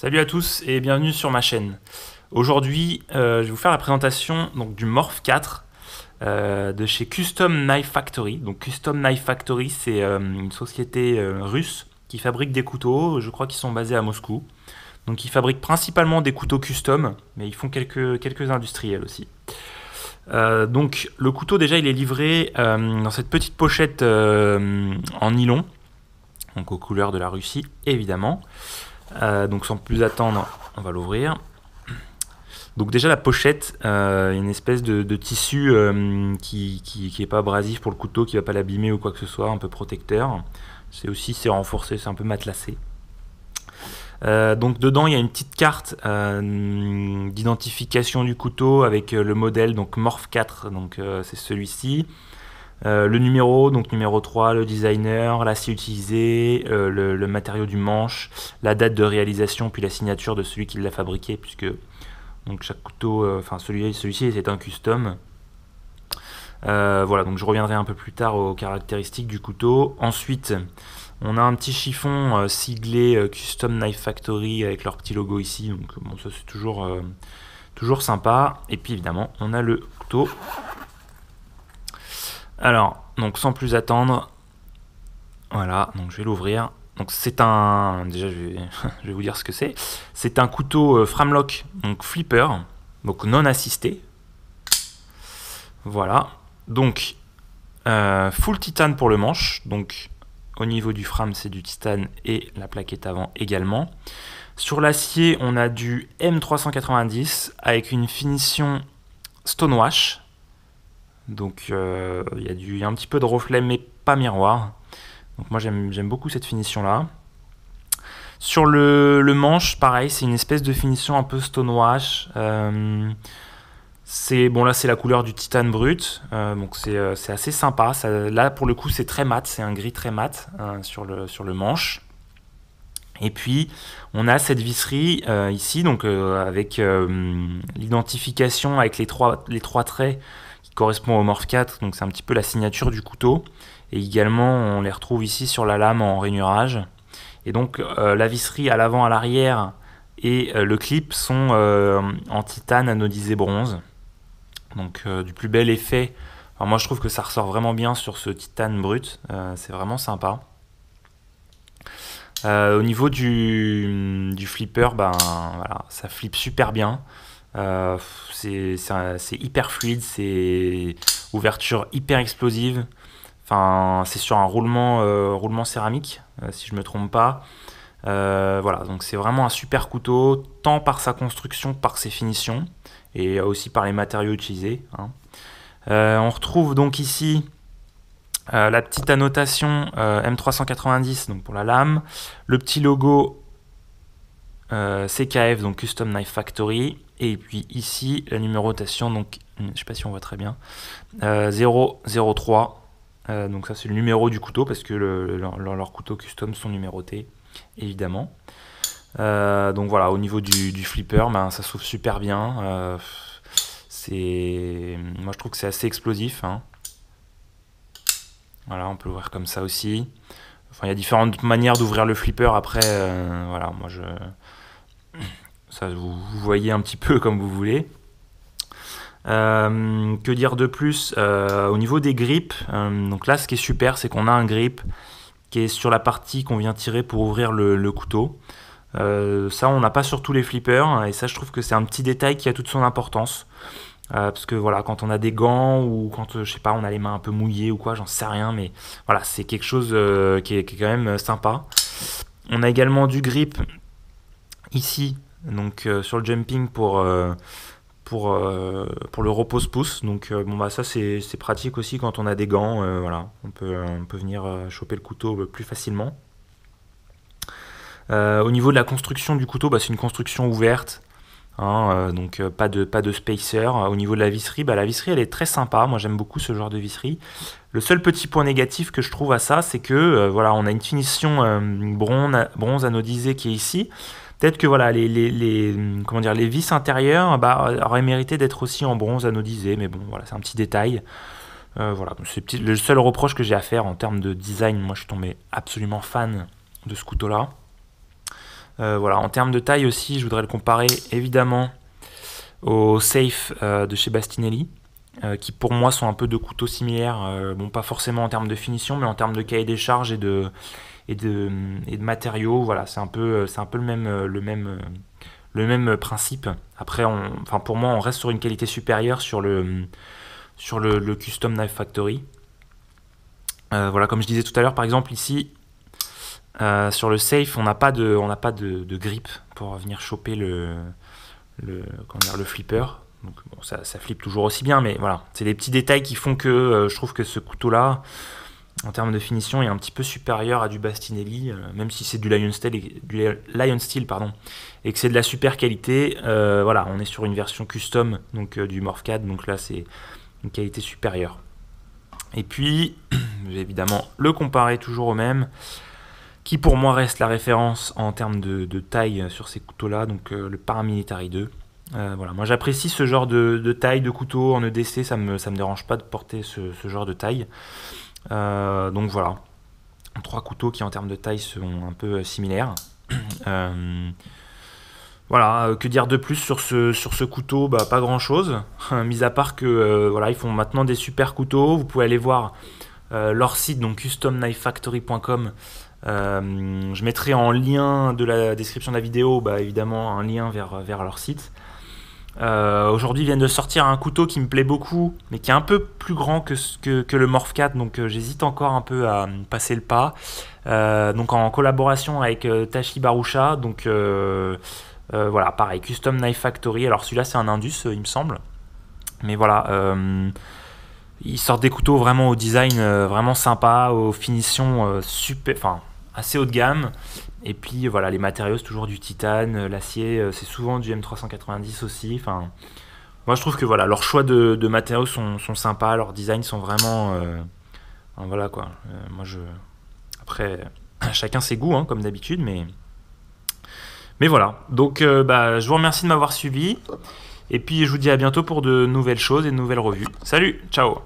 Salut à tous et bienvenue sur ma chaîne. Aujourd'hui, je vais vous faire la présentation donc, du Morph 4 de chez Custom Knife Factory. Donc Custom Knife Factory, c'est une société russe qui fabrique des couteaux. Je crois qu'ils sont basés à Moscou. Donc ils fabriquent principalement des couteaux custom, mais ils font quelques industriels aussi. Donc le couteau déjà il est livré dans cette petite pochette en nylon, donc aux couleurs de la Russie évidemment. Donc sans plus attendre, on va l'ouvrir. Donc déjà la pochette, une espèce de tissu qui est pas abrasif pour le couteau, qui va pas l'abîmer ou quoi que ce soit, un peu protecteur. C'est renforcé, c'est un peu matelassé. Donc dedans il y a une petite carte d'identification du couteau avec le modèle, donc Morph 4, donc c'est celui-ci. Le numéro, donc numéro 3, le designer, l'acier utilisé, le matériau du manche, la date de réalisation, puis la signature de celui qui l'a fabriqué, puisque donc chaque couteau, enfin celui-ci c'est un custom. Voilà, donc je reviendrai un peu plus tard aux caractéristiques du couteau. Ensuite, on a un petit chiffon siglé Custom Knife Factory avec leur petit logo ici, donc bon, ça c'est toujours sympa. Et puis évidemment, on a le couteau. Alors, donc sans plus attendre, voilà, donc je vais l'ouvrir. Donc c'est un, déjà je vais vous dire ce que c'est. C'est un couteau Framlock, donc flipper, donc non assisté. Voilà, donc full titane pour le manche, donc au niveau du frame c'est du titane et la plaquette avant également. Sur l'acier on a du M390 avec une finition stonewash. Donc il y a un petit peu de reflet mais pas miroir. Donc moi j'aime beaucoup cette finition là. Sur le manche pareil, c'est une espèce de finition un peu stonewash. Bon là c'est la couleur du titane brut. Donc c'est assez sympa. Là pour le coup c'est très mat, c'est un gris très mat sur le manche. Et puis on a cette visserie ici donc avec l'identification avec les trois traits correspond au Morph 4, donc c'est un petit peu la signature du couteau. Et également, on les retrouve ici sur la lame en rainurage. Et donc, la visserie à l'avant, à l'arrière et le clip sont en titane anodisé bronze. Donc, du plus bel effet. Alors, moi, je trouve que ça ressort vraiment bien sur ce titane brut. C'est vraiment sympa. Au niveau du flipper, ben, voilà, ça flippe super bien. C'est hyper fluide, c'est ouverture hyper explosive. Enfin, c'est sur un roulement céramique, si je me trompe pas. Voilà, donc c'est vraiment un super couteau, tant par sa construction que par ses finitions, et aussi par les matériaux utilisés. Hein. On retrouve donc ici la petite annotation M390 donc pour la lame, le petit logo CKF, donc Custom Knife Factory, et puis ici la numérotation, donc je sais pas si on voit très bien, 003, donc ça c'est le numéro du couteau parce que leurs couteaux custom sont numérotés évidemment. Donc voilà, au niveau du flipper, ben, ça s'ouvre super bien. Moi je trouve que c'est assez explosif. Hein. Voilà, on peut l'ouvrir comme ça aussi. Enfin, il y a différentes manières d'ouvrir le flipper. Après, voilà, moi ça vous voyez un petit peu comme vous voulez. Que dire de plus au niveau des grips, donc là ce qui est super c'est qu'on a un grip qui est sur la partie qu'on vient tirer pour ouvrir le couteau. Ça on n'a pas sur tous les flippers et ça je trouve que c'est un petit détail qui a toute son importance. Parce que voilà, quand on a des gants ou quand je sais pas on a les mains un peu mouillées ou quoi, j'en sais rien, mais voilà, c'est quelque chose qui est quand même sympa. On a également du grip ici, donc sur le jumping pour le repose-pouce. Donc bon bah ça c'est pratique aussi quand on a des gants, voilà, on peut venir choper le couteau plus facilement. Au niveau de la construction du couteau, bah, c'est une construction ouverte. Hein, donc pas de spacer. Au niveau de la visserie, bah, la visserie elle est très sympa, moi j'aime beaucoup ce genre de visserie. Le seul petit point négatif que je trouve à ça, c'est que voilà, on a une finition bronze anodisé qui est ici. Peut-être que voilà, comment dire, les vis intérieures bah, auraient mérité d'être aussi en bronze anodisé, mais bon voilà, c'est un petit détail. Voilà, c'est le seul reproche que j'ai à faire en termes de design. Moi je suis tombé absolument fan de ce couteau là. Voilà, en termes de taille aussi, je voudrais le comparer évidemment au Safe de chez Bastinelli, qui pour moi sont un peu deux couteaux similaires, bon pas forcément en termes de finition, mais en termes de cahier des charges et de matériaux. Voilà, c'est un peu le même principe. Après, enfin pour moi, on reste sur une qualité supérieure sur le Custom Knife Factory. Voilà, comme je disais tout à l'heure, par exemple ici, sur le Safe, on n'a pas de grip pour venir choper comment dire, le flipper. Donc bon, ça flippe toujours aussi bien, mais voilà, c'est des petits détails qui font que je trouve que ce couteau-là, en termes de finition, est un petit peu supérieur à du Bastinelli, même si c'est du Lion Steel, pardon, et que c'est de la super qualité. Voilà, on est sur une version custom donc du Morph 4, donc là c'est une qualité supérieure. Et puis, je vais évidemment le comparer toujours au même, qui pour moi reste la référence en termes de taille sur ces couteaux-là, donc le Paramilitary 2. Voilà, moi j'apprécie ce genre de taille de couteau en EDC, ça me dérange pas de porter ce genre de taille. Donc voilà, trois couteaux qui en termes de taille sont un peu similaires. Voilà, que dire de plus sur ce couteau? Bah, pas grand chose, mis à part que voilà, ils font maintenant des super couteaux. Vous pouvez aller voir leur site, donc customknifefactory.com. Je mettrai en lien de la description de la vidéo, bah, évidemment, un lien vers leur site. Aujourd'hui, ils viennent de sortir un couteau qui me plaît beaucoup, mais qui est un peu plus grand que le Morph 4, donc j'hésite encore un peu à passer le pas. Donc en collaboration avec Tachi Barusha, donc voilà, pareil, Custom Knife Factory. Alors celui-là, c'est un Indus, il me semble. Mais voilà, ils sortent des couteaux vraiment au design vraiment sympa, aux finitions super, enfin assez haut de gamme. Et puis voilà, les matériaux, c'est toujours du titane, l'acier, c'est souvent du M390 aussi. Enfin, moi je trouve que voilà, leurs choix de matériaux sont sympas, leurs designs sont vraiment, enfin, voilà quoi. Après, chacun ses goûts, hein, comme d'habitude, mais voilà. Donc bah, je vous remercie de m'avoir suivi. Et puis je vous dis à bientôt pour de nouvelles choses et de nouvelles revues. Salut, ciao!